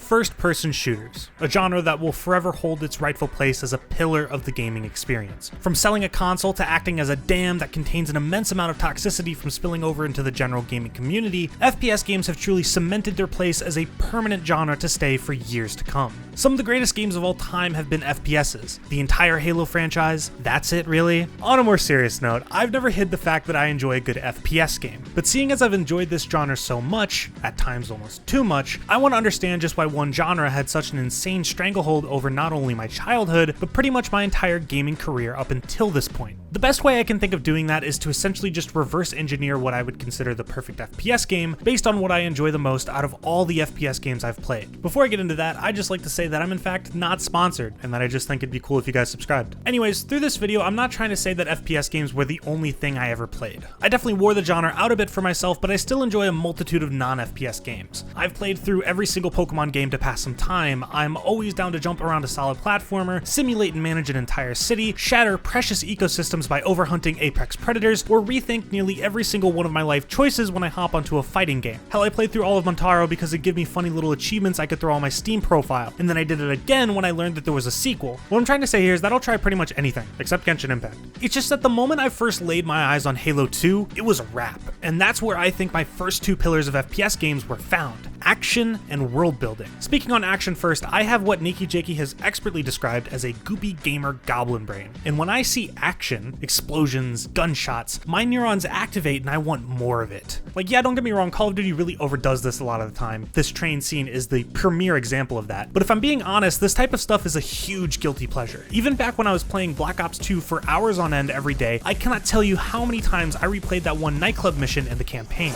first-person shooters, a genre that will forever hold its rightful place as a pillar of the gaming experience. From selling a console to acting as a dam that contains an immense amount of toxicity from spilling over into the general gaming community, FPS games have truly cemented their place as a permanent genre to stay for years to come. Some of the greatest games of all time have been FPSs. The entire Halo franchise, that's it really? On a more serious note, I've never hid the fact that I enjoy a good FPS game, but seeing as I've enjoyed this genre so much, at times almost too much, I want to understand just why one genre had such an insane stranglehold over not only my childhood, but pretty much my entire gaming career up until this point. The best way I can think of doing that is to essentially just reverse engineer what I would consider the perfect FPS game based on what I enjoy the most out of all the FPS games I've played. Before I get into that, I'd just like to say that I'm in fact not sponsored, and that I just think it'd be cool if you guys subscribed. Anyways, through this video, I'm not trying to say that FPS games were the only thing I ever played. I definitely wore the genre out a bit for myself, but I still enjoy a multitude of non-FPS games. I've played through every single Pokemon game to pass some time. I'm always down to jump around a solid platformer, simulate and manage an entire city, shatter precious ecosystems by overhunting apex predators, or rethink nearly every single one of my life choices when I hop onto a fighting game. Hell, I played through all of Montaro because it gave me funny little achievements I could throw on my Steam profile, and then I did it again when I learned that there was a sequel. What I'm trying to say here is that I'll try pretty much anything, except Genshin Impact. It's just that the moment I first laid my eyes on Halo 2, it was a wrap, and that's where I think my first two pillars of FPS games were found: action and world building. Speaking on action first, I have what Nikki Jakey has expertly described as a goopy gamer goblin brain, and when I see action, explosions, gunshots, my neurons activate and I want more of it. Like, yeah, don't get me wrong, Call of Duty really overdoes this a lot of the time. This train scene is the premier example of that, but if I'm being honest, this type of stuff is a huge guilty pleasure. Even back when I was playing Black Ops 2 for hours on end every day, I cannot tell you how many times I replayed that one nightclub mission in the campaign.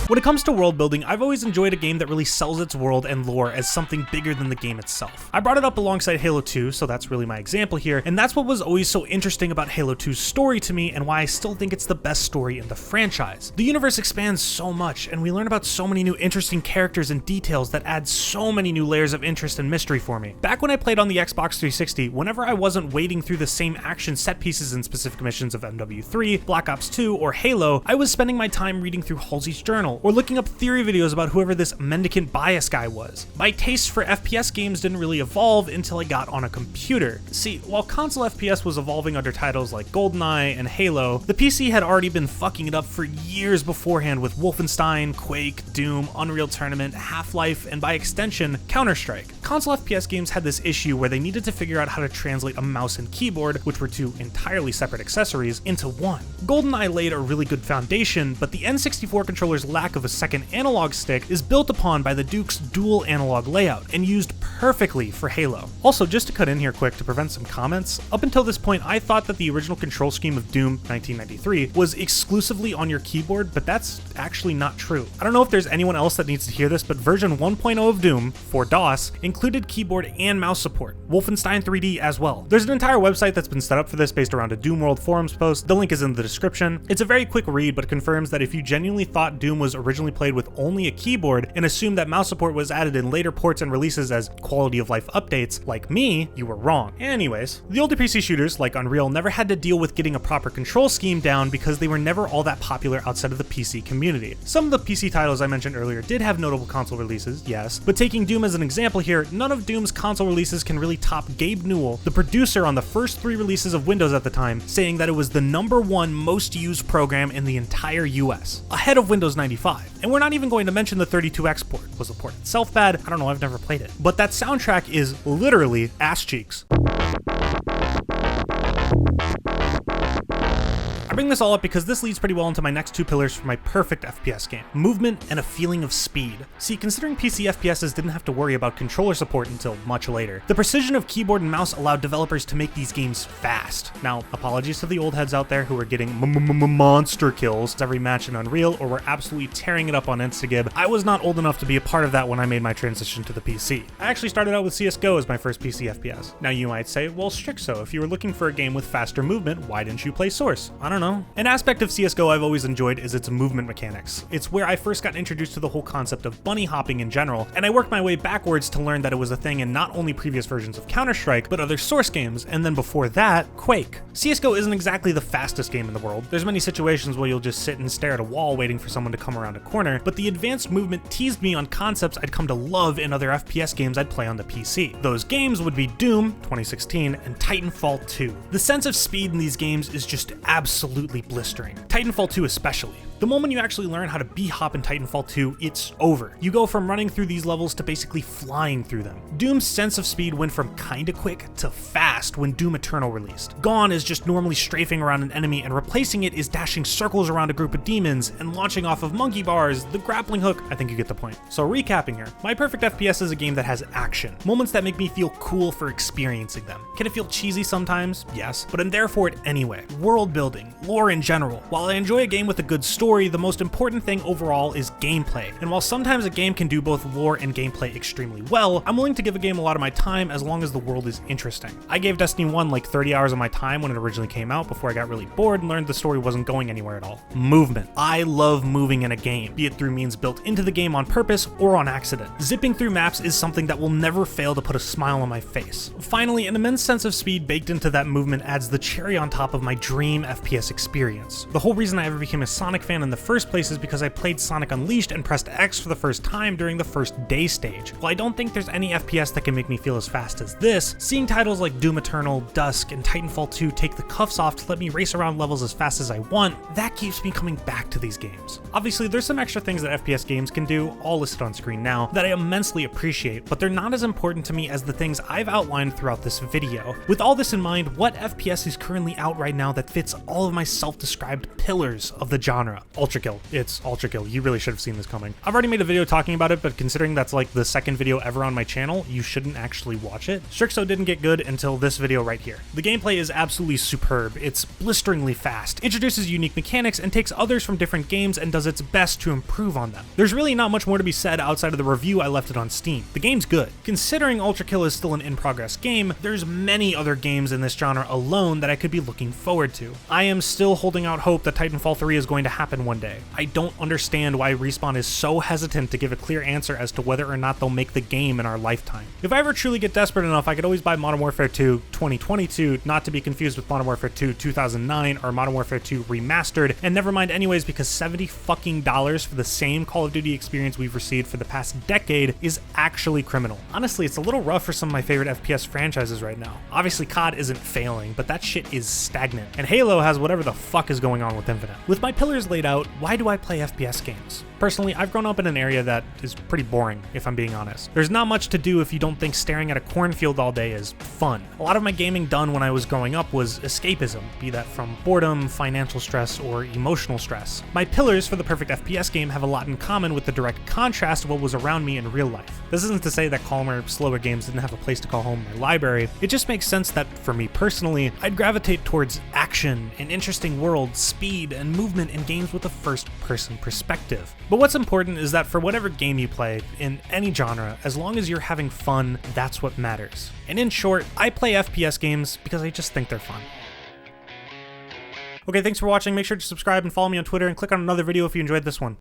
When it comes to world building, I've always enjoyed a game that really sells its world and lore as something bigger than the game itself. I brought it up alongside Halo 2, so that's really my example here, and that's what was always so interesting about Halo 2's story to me and why I still think it's the best story in the franchise. The universe expands so much, and we learn about so many new interesting characters and details that add so many new layers of interest and mystery for me. Back when I played on the Xbox 360, whenever I wasn't wading through the same action set pieces in specific missions of MW3, Black Ops 2, or Halo, I was spending my time reading through Halsey's journal, or looking up theory videos about whoever this mendicant bias guy was. My taste for FPS games didn't really evolve until I got on a computer. See, while console FPS was evolving under titles like GoldenEye and Halo, the PC had already been fucking it up for years beforehand with Wolfenstein, Quake, Doom, Unreal Tournament, Half-Life, and by extension, Counter-Strike. Console FPS games had this issue where they needed to figure out how to translate a mouse and keyboard, which were two entirely separate accessories, into one. GoldenEye laid a really good foundation, but the N64 controller's lack of a second analog stick is built upon by the Duke's dual analog layout and used perfectly for Halo. Also, just to cut in here quick to prevent some comments, up until this point I thought that the original control scheme of Doom 1993 was exclusively on your keyboard, but that's actually not true. I don't know if there's anyone else that needs to hear this, but version 1.0 of Doom, for DOS, included keyboard and mouse support. Wolfenstein 3D as well. There's an entire website that's been set up for this based around a Doom World forums post. The link is in the description. It's a very quick read, but confirms that if you genuinely thought Doom was originally played with only a keyboard and assumed that mouse support was added in later ports and releases as quality of life updates, like me, you were wrong. Anyways, the older PC shooters like Unreal never had to deal with getting a proper control scheme down because they were never all that popular outside of the PC community. Some of the PC titles I mentioned earlier did have notable console releases, yes, but taking Doom as an example here, none of Doom's console releases can really top Gabe Newell, the producer on the first 3 releases of Windows at the time, saying that it was the #1 most used program in the entire US, ahead of Windows 95. And we're not even going to mention the 32X port. Was the port itself bad? I don't know, I've never played it. But that soundtrack is literally ass cheeks. I bring this all up because this leads pretty well into my next two pillars for my perfect FPS game: movement and a feeling of speed. See, considering PC FPSs didn't have to worry about controller support until much later, the precision of keyboard and mouse allowed developers to make these games fast. Now, apologies to the old heads out there who are getting monster kills every match in Unreal or were absolutely tearing it up on Instagib. I was not old enough to be a part of that when I made my transition to the PC. I actually started out with CSGO as my first PC FPS. Now you might say, well, Stryxo, if you were looking for a game with faster movement, why didn't you play Source? I don't know. know? An aspect of CSGO I've always enjoyed is its movement mechanics. It's where I first got introduced to the whole concept of bunny hopping in general, and I worked my way backwards to learn that it was a thing in not only previous versions of Counter-Strike, but other Source games, and then before that, Quake. CSGO isn't exactly the fastest game in the world. There's many situations where you'll just sit and stare at a wall waiting for someone to come around a corner, but the advanced movement teased me on concepts I'd come to love in other FPS games I'd play on the PC. Those games would be Doom, 2016, and Titanfall 2. The sense of speed in these games is just absolutely blistering. Titanfall 2 especially. The moment you actually learn how to b-hop in Titanfall 2, it's over. You go from running through these levels to basically flying through them. Doom's sense of speed went from kinda quick to fast when Doom Eternal released. Gone is just normally strafing around an enemy, and replacing it is dashing circles around a group of demons and launching off of monkey bars, the grappling hook. I think you get the point. So recapping here, my perfect FPS is a game that has action, moments that make me feel cool for experiencing them. Can it feel cheesy sometimes? Yes, but I'm there for it anyway. World building, lore in general. While I enjoy a game with a good story, the most important thing overall is gameplay. And while sometimes a game can do both lore and gameplay extremely well, I'm willing to give a game a lot of my time as long as the world is interesting. I gave Destiny 1 like 30 hours of my time when it originally came out before I got really bored and learned the story wasn't going anywhere at all. Movement. I love moving in a game, be it through means built into the game on purpose or on accident. Zipping through maps is something that will never fail to put a smile on my face. Finally, an immense sense of speed baked into that movement adds the cherry on top of my dream FPS experience. The whole reason I ever became a Sonic fan in the first place is because I played Sonic Unleashed and pressed X for the first time during the first day stage. While I don't think there's any FPS that can make me feel as fast as this, seeing titles like Doom Eternal, Dusk, and Titanfall 2 take the cuffs off to let me race around levels as fast as I want, that keeps me coming back to these games. Obviously, there's some extra things that FPS games can do, all listed on screen now, that I immensely appreciate, but they're not as important to me as the things I've outlined throughout this video. With all this in mind, what FPS is currently out right now that fits all of my self-described pillars of the genre? Ultra Kill. It's Ultra Kill. You really should have seen this coming. I've already made a video talking about it, but considering that's like the second video ever on my channel, you shouldn't actually watch it. Stryxo didn't get good until this video right here. The gameplay is absolutely superb. It's blisteringly fast, introduces unique mechanics, and takes others from different games and does its best to improve on them. There's really not much more to be said outside of the review I left it on Steam. The game's good. Considering Ultra Kill is still an in-progress game, there's many other games in this genre alone that I could be looking forward to. I am still holding out hope that Titanfall 3 is going to happen one day. I don't understand why Respawn is so hesitant to give a clear answer as to whether or not they'll make the game in our lifetime. If I ever truly get desperate enough, I could always buy Modern Warfare 2 2022, not to be confused with Modern Warfare 2 2009 or Modern Warfare 2 Remastered, and never mind anyways because $70 fucking for the same Call of Duty experience we've received for the past decade is actually criminal. Honestly, it's a little rough for some of my favorite FPS franchises right now. Obviously COD isn't failing, but that shit is stagnant, and Halo has whatever the fuck is going on with Infinite. With my pillars laid out, why do I play FPS games? Personally, I've grown up in an area that is pretty boring, if I'm being honest. There's not much to do if you don't think staring at a cornfield all day is fun. A lot of my gaming done when I was growing up was escapism, be that from boredom, financial stress, or emotional stress. My pillars for the perfect FPS game have a lot in common with the direct contrast of what was around me in real life. This isn't to say that calmer, slower games didn't have a place to call home in my library. It just makes sense that, for me personally, I'd gravitate towards action, an interesting world, speed, and movement in games with a first-person perspective. But what's important is that for whatever game you play, in any genre, as long as you're having fun, that's what matters. And in short, I play FPS games because I just think they're fun. Okay, thanks for watching. Make sure to subscribe and follow me on Twitter and click on another video if you enjoyed this one.